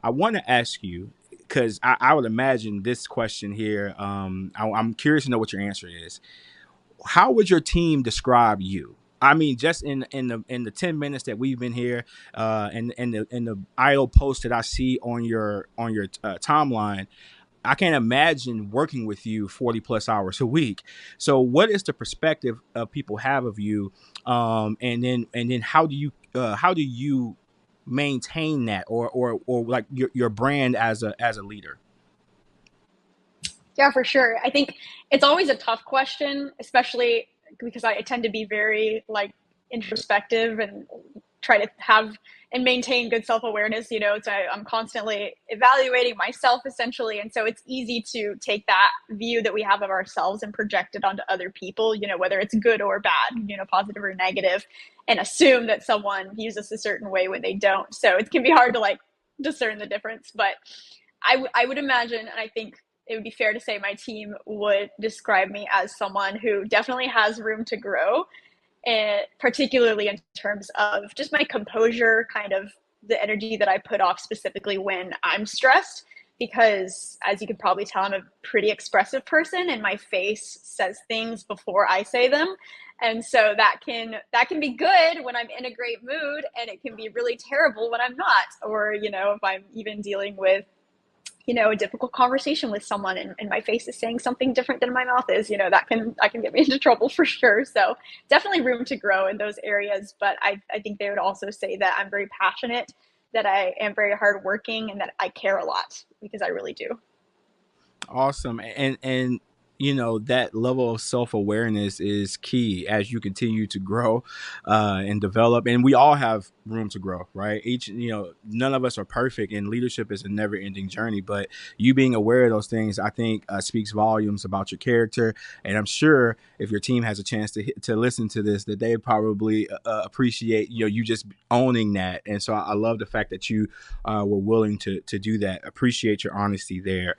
I want to ask you, because I would imagine this question here. I'm curious to know what your answer is. How would your team describe you? I mean, just in the 10 minutes that we've been here, and the idle post that I see on your timeline, I can't imagine working with you 40 plus hours a week. So, what is the perspective of people have of you, and then how do you maintain that, or like your brand as a leader? Yeah, for sure. I think it's always a tough question, especially because I tend to be very like introspective and try to have and maintain good self-awareness, so I'm constantly evaluating myself essentially. And so it's easy to take that view that we have of ourselves and project it onto other people, whether it's good or bad, positive or negative, and assume that someone views us a certain way when they don't. So it can be hard to like discern the difference. But I would imagine, and I think it would be fair to say my team would describe me as someone who definitely has room to grow, and particularly in terms of just my composure, kind of the energy that I put off specifically when I'm stressed. Because as you can probably tell, I'm a pretty expressive person, and my face says things before I say them. And so that can be good when I'm in a great mood, and it can be really terrible when I'm not. Or if I'm even dealing with a difficult conversation with someone, and my face is saying something different than my mouth is, that can get me into trouble for sure. So definitely room to grow in those areas. But I think they would also say that I'm very passionate, that I am very hardworking, and that I care a lot, because I really do. Awesome. And that level of self-awareness is key as you continue to grow and develop, and we all have room to grow, right? None of us are perfect, and leadership is a never-ending journey, but you being aware of those things, I think, speaks volumes about your character. And I'm sure if your team has a chance to listen to this, that they probably appreciate you just owning that. And so I love the fact that you were willing to do that. Appreciate your honesty there.